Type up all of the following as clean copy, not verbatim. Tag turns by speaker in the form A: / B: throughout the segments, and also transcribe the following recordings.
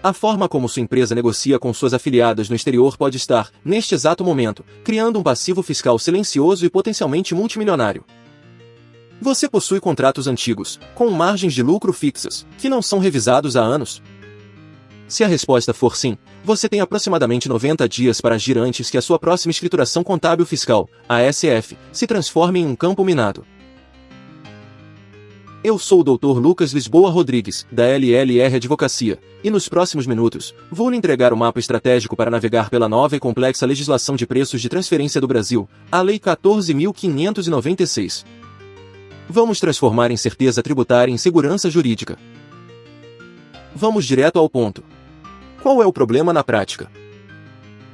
A: A forma como sua empresa negocia com suas afiliadas no exterior pode estar, neste exato momento, criando um passivo fiscal silencioso e potencialmente multimilionário. Você possui contratos antigos, com margens de lucro fixas, que não são revisados há anos? Se a resposta for sim, você tem aproximadamente 90 dias para agir antes que a sua próxima escrituração contábil fiscal, a SF, se transforme em um campo minado. Eu sou o Dr. Lucas Lisboa Rodrigues, da LLR Advocacia, e nos próximos minutos, vou lhe entregar o mapa estratégico para navegar pela nova e complexa legislação de preços de transferência do Brasil, a Lei 14.596. Vamos transformar incerteza tributária em segurança jurídica. Vamos direto ao ponto. Qual é o problema na prática?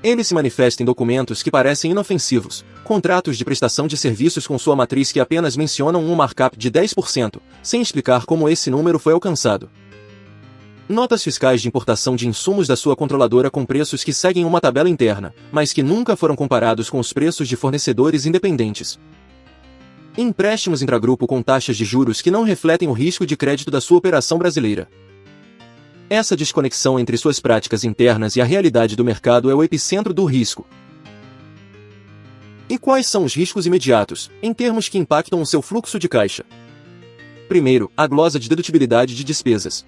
A: Ele se manifesta em documentos que parecem inofensivos, contratos de prestação de serviços com sua matriz que apenas mencionam um markup de 10%, sem explicar como esse número foi alcançado. Notas fiscais de importação de insumos da sua controladora com preços que seguem uma tabela interna, mas que nunca foram comparados com os preços de fornecedores independentes. Empréstimos intragrupo com taxas de juros que não refletem o risco de crédito da sua operação brasileira. Essa desconexão entre suas práticas internas e a realidade do mercado é o epicentro do risco. E quais são os riscos imediatos, em termos que impactam o seu fluxo de caixa? Primeiro, a glosa de dedutibilidade de despesas.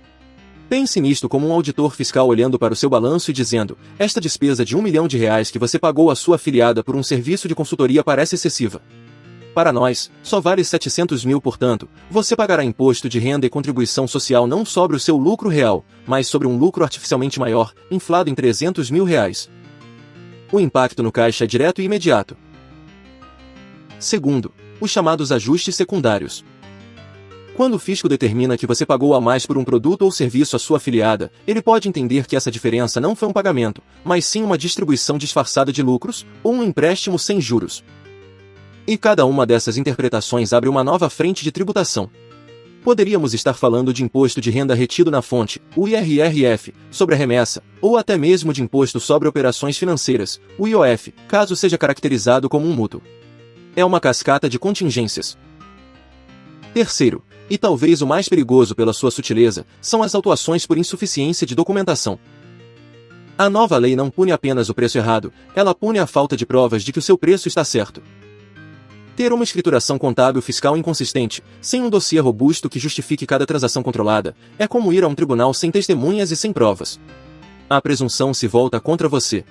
A: Pense nisto como um auditor fiscal olhando para o seu balanço e dizendo: esta despesa de R$1 milhão que você pagou à sua afiliada por um serviço de consultoria parece excessiva. Para nós, só vale 700 mil, portanto, você pagará imposto de renda e contribuição social não sobre o seu lucro real, mas sobre um lucro artificialmente maior, inflado em R$300 mil. O impacto no caixa é direto e imediato. Segundo, os chamados ajustes secundários. Quando o fisco determina que você pagou a mais por um produto ou serviço à sua afiliada, ele pode entender que essa diferença não foi um pagamento, mas sim uma distribuição disfarçada de lucros, ou um empréstimo sem juros. E cada uma dessas interpretações abre uma nova frente de tributação. Poderíamos estar falando de imposto de renda retido na fonte, o IRRF, sobre a remessa, ou até mesmo de imposto sobre operações financeiras, o IOF, caso seja caracterizado como um mútuo. É uma cascata de contingências. Terceiro, e talvez o mais perigoso pela sua sutileza, são as autuações por insuficiência de documentação. A nova lei não pune apenas o preço errado, ela pune a falta de provas de que o seu preço está certo. Ter uma escrituração contábil fiscal inconsistente, sem um dossiê robusto que justifique cada transação controlada, é como ir a um tribunal sem testemunhas e sem provas. A presunção se volta contra você.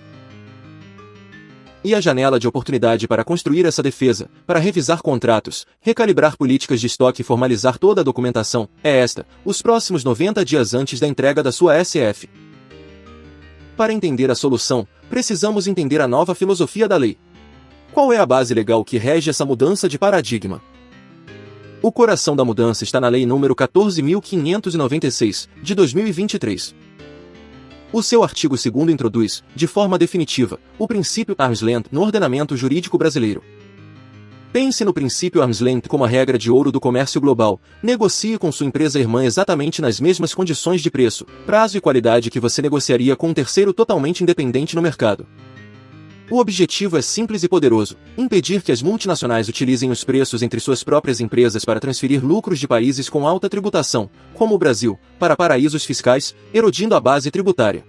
A: E a janela de oportunidade para construir essa defesa, para revisar contratos, recalibrar políticas de estoque e formalizar toda a documentação, é esta: os próximos 90 dias antes da entrega da sua SF. Para entender a solução, precisamos entender a nova filosofia da lei. Qual é a base legal que rege essa mudança de paradigma? O coração da mudança está na Lei nº 14.596, de 2023. O seu artigo 2º introduz, de forma definitiva, o princípio arm's length no ordenamento jurídico brasileiro. Pense no princípio arm's length como a regra de ouro do comércio global. Negocie com sua empresa irmã exatamente nas mesmas condições de preço, prazo e qualidade que você negociaria com um terceiro totalmente independente no mercado. O objetivo é simples e poderoso: impedir que as multinacionais utilizem os preços entre suas próprias empresas para transferir lucros de países com alta tributação, como o Brasil, para paraísos fiscais, erodindo a base tributária.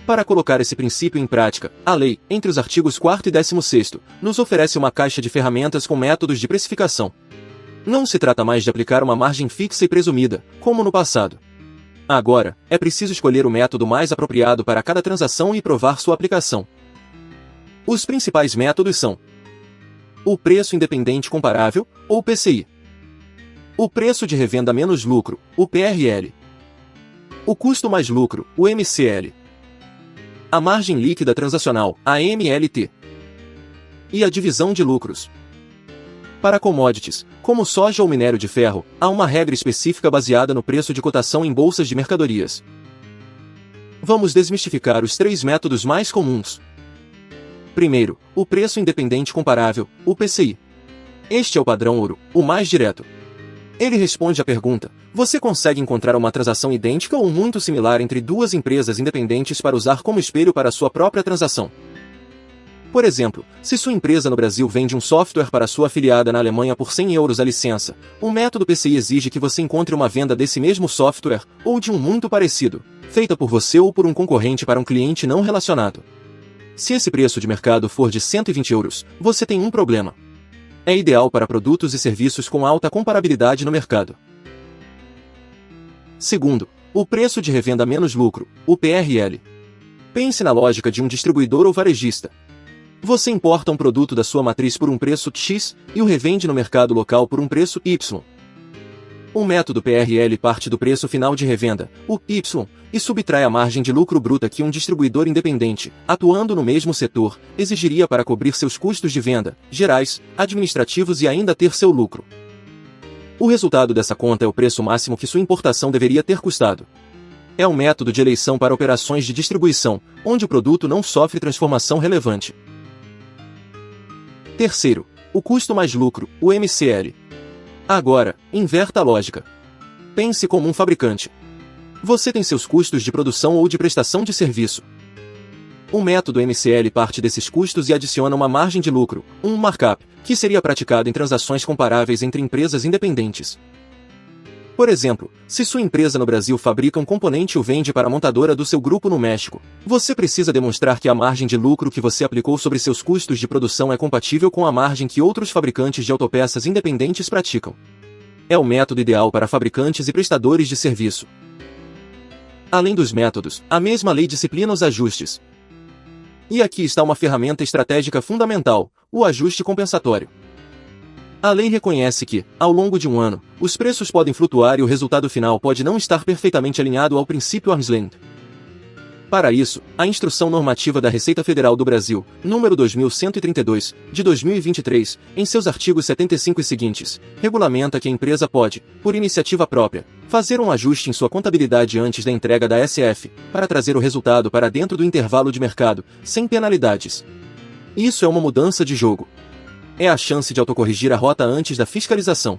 A: Para colocar esse princípio em prática, a lei, entre os artigos 4º e 16º, nos oferece uma caixa de ferramentas com métodos de precificação. Não se trata mais de aplicar uma margem fixa e presumida, como no passado. Agora, é preciso escolher o método mais apropriado para cada transação e provar sua aplicação. Os principais métodos são: o preço independente comparável, ou PCI. O preço de revenda menos lucro, o PRL. O custo mais lucro, o MCL. A margem líquida transacional, a MLT. E a divisão de lucros. Para commodities, como soja ou minério de ferro, há uma regra específica baseada no preço de cotação em bolsas de mercadorias. Vamos desmistificar os 3 métodos mais comuns. Primeiro, o preço independente comparável, o PCI. Este é o padrão ouro, o mais direto. Ele responde à pergunta: você consegue encontrar uma transação idêntica ou muito similar entre duas empresas independentes para usar como espelho para sua própria transação? Por exemplo, se sua empresa no Brasil vende um software para sua afiliada na Alemanha por 100 euros a licença, o método PCI exige que você encontre uma venda desse mesmo software, ou de um muito parecido, feita por você ou por um concorrente para um cliente não relacionado. Se esse preço de mercado for de 120 euros, você tem um problema. É ideal para produtos e serviços com alta comparabilidade no mercado. Segundo, o preço de revenda menos lucro, o PRL. Pense na lógica de um distribuidor ou varejista. Você importa um produto da sua matriz por um preço X e o revende no mercado local por um preço Y. O método PRL parte do preço final de revenda, o Y, e subtrai a margem de lucro bruta que um distribuidor independente, atuando no mesmo setor, exigiria para cobrir seus custos de venda, gerais, administrativos e ainda ter seu lucro. O resultado dessa conta é o preço máximo que sua importação deveria ter custado. É um método de eleição para operações de distribuição, onde o produto não sofre transformação relevante. Terceiro, o custo mais lucro, o MCL. Agora, inverta a lógica. Pense como um fabricante. Você tem seus custos de produção ou de prestação de serviço. O método MCL parte desses custos e adiciona uma margem de lucro, um markup, que seria praticado em transações comparáveis entre empresas independentes. Por exemplo, se sua empresa no Brasil fabrica um componente e o vende para a montadora do seu grupo no México, você precisa demonstrar que a margem de lucro que você aplicou sobre seus custos de produção é compatível com a margem que outros fabricantes de autopeças independentes praticam. É o método ideal para fabricantes e prestadores de serviço. Além dos métodos, a mesma lei disciplina os ajustes. E aqui está uma ferramenta estratégica fundamental, o ajuste compensatório. A lei reconhece que, ao longo de um ano, os preços podem flutuar e o resultado final pode não estar perfeitamente alinhado ao princípio arm's length. Para isso, a Instrução Normativa da Receita Federal do Brasil, número 2132, de 2023, em seus artigos 75 e seguintes, regulamenta que a empresa pode, por iniciativa própria, fazer um ajuste em sua contabilidade antes da entrega da SF, para trazer o resultado para dentro do intervalo de mercado, sem penalidades. Isso é uma mudança de jogo. É a chance de autocorrigir a rota antes da fiscalização.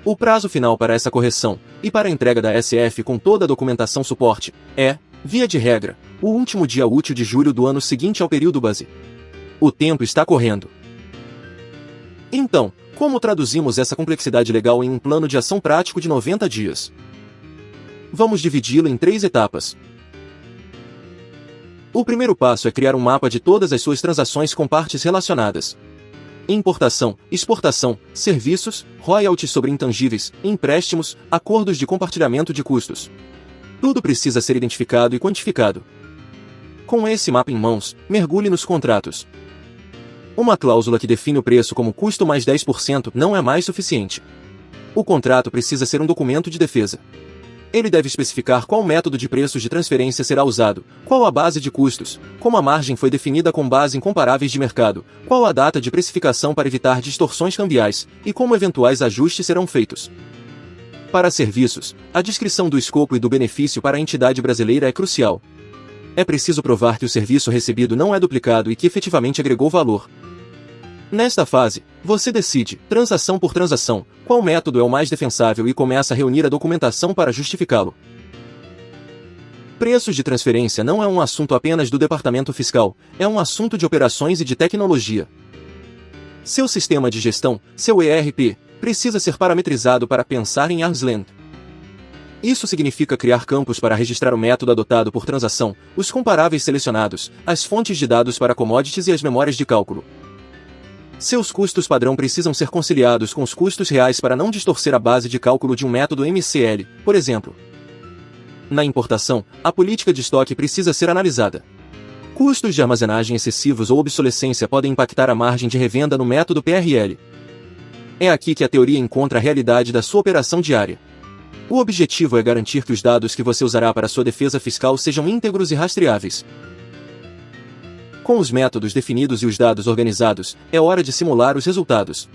A: O prazo final para essa correção, e para a entrega da SF com toda a documentação suporte, é, via de regra, o último dia útil de julho do ano seguinte ao período base. O tempo está correndo. Então, como traduzimos essa complexidade legal em um plano de ação prático de 90 dias? Vamos dividi-lo em 3 etapas. O primeiro passo é criar um mapa de todas as suas transações com partes relacionadas. Importação, exportação, serviços, royalties sobre intangíveis, empréstimos, acordos de compartilhamento de custos. Tudo precisa ser identificado e quantificado. Com esse mapa em mãos, mergulhe nos contratos. Uma cláusula que define o preço como custo mais 10% não é mais suficiente. O contrato precisa ser um documento de defesa. Ele deve especificar qual método de preços de transferência será usado, qual a base de custos, como a margem foi definida com base em comparáveis de mercado, qual a data de precificação para evitar distorções cambiais, e como eventuais ajustes serão feitos. Para serviços, a descrição do escopo e do benefício para a entidade brasileira é crucial. É preciso provar que o serviço recebido não é duplicado e que efetivamente agregou valor. Nesta fase, você decide, transação por transação, qual método é o mais defensável e começa a reunir a documentação para justificá-lo. Preços de transferência não é um assunto apenas do departamento fiscal, é um assunto de operações e de tecnologia. Seu sistema de gestão, seu ERP, precisa ser parametrizado para pensar em arm's length. Isso significa criar campos para registrar o método adotado por transação, os comparáveis selecionados, as fontes de dados para commodities e as memórias de cálculo. Seus custos padrão precisam ser conciliados com os custos reais para não distorcer a base de cálculo de um método MCL, por exemplo. Na importação, a política de estoque precisa ser analisada. Custos de armazenagem excessivos ou obsolescência podem impactar a margem de revenda no método PRL. É aqui que a teoria encontra a realidade da sua operação diária. O objetivo é garantir que os dados que você usará para sua defesa fiscal sejam íntegros e rastreáveis. Com os métodos definidos e os dados organizados, é hora de simular os resultados.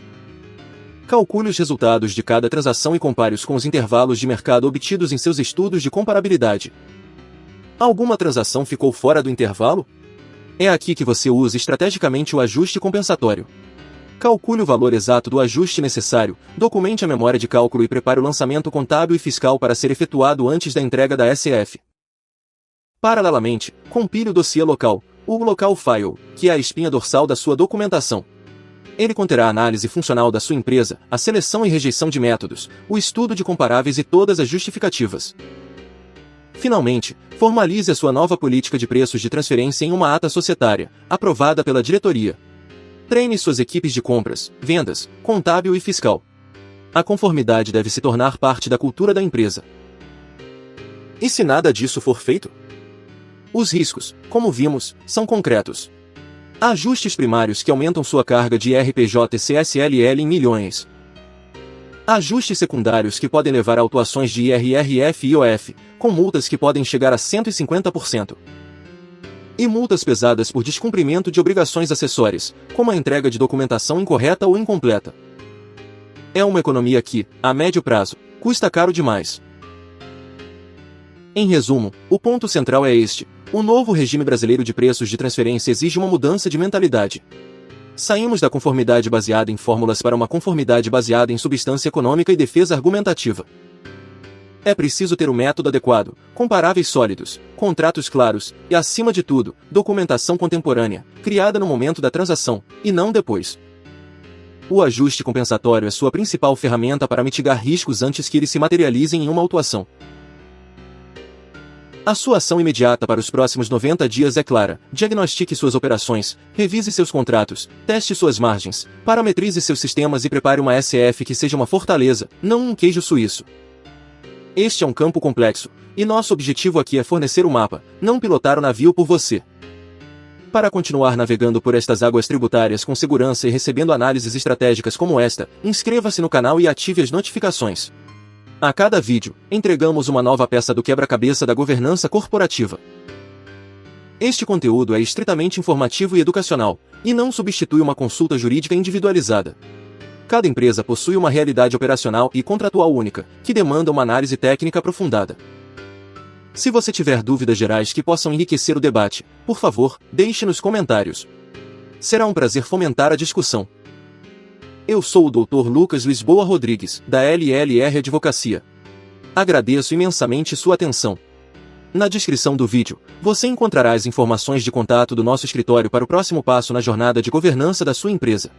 A: Calcule os resultados de cada transação e compare-os com os intervalos de mercado obtidos em seus estudos de comparabilidade. Alguma transação ficou fora do intervalo? É aqui que você usa estrategicamente o ajuste compensatório. Calcule o valor exato do ajuste necessário, documente a memória de cálculo e prepare o lançamento contábil e fiscal para ser efetuado antes da entrega da SF. Paralelamente, compile o dossiê local, O Local File, que é a espinha dorsal da sua documentação. Ele conterá a análise funcional da sua empresa, a seleção e rejeição de métodos, o estudo de comparáveis e todas as justificativas. Finalmente, formalize a sua nova política de preços de transferência em uma ata societária, aprovada pela diretoria. Treine suas equipes de compras, vendas, contábil e fiscal. A conformidade deve se tornar parte da cultura da empresa. E se nada disso for feito? Os riscos, como vimos, são concretos. Há ajustes primários que aumentam sua carga de IRPJ e CSLL em milhões. Há ajustes secundários que podem levar a autuações de IRRF e IOF, com multas que podem chegar a 150%. E multas pesadas por descumprimento de obrigações acessórias, como a entrega de documentação incorreta ou incompleta. É uma economia que, a médio prazo, custa caro demais. Em resumo, o ponto central é este: o novo regime brasileiro de preços de transferência exige uma mudança de mentalidade. Saímos da conformidade baseada em fórmulas para uma conformidade baseada em substância econômica e defesa argumentativa. É preciso ter o método adequado, comparáveis sólidos, contratos claros e, acima de tudo, documentação contemporânea, criada no momento da transação, e não depois. O ajuste compensatório é sua principal ferramenta para mitigar riscos antes que eles se materializem em uma autuação. A sua ação imediata para os próximos 90 dias é clara: diagnostique suas operações, revise seus contratos, teste suas margens, parametrize seus sistemas e prepare uma SF que seja uma fortaleza, não um queijo suíço. Este é um campo complexo, e nosso objetivo aqui é fornecer o mapa, não pilotar o navio por você. Para continuar navegando por estas águas tributárias com segurança e recebendo análises estratégicas como esta, inscreva-se no canal e ative as notificações. A cada vídeo, entregamos uma nova peça do quebra-cabeça da governança corporativa. Este conteúdo é estritamente informativo e educacional, e não substitui uma consulta jurídica individualizada. Cada empresa possui uma realidade operacional e contratual única, que demanda uma análise técnica aprofundada. Se você tiver dúvidas gerais que possam enriquecer o debate, por favor, deixe nos comentários. Será um prazer fomentar a discussão. Eu sou o Dr. Lucas Lisboa Rodrigues, da LLR Advocacia. Agradeço imensamente sua atenção. Na descrição do vídeo, você encontrará as informações de contato do nosso escritório para o próximo passo na jornada de governança da sua empresa.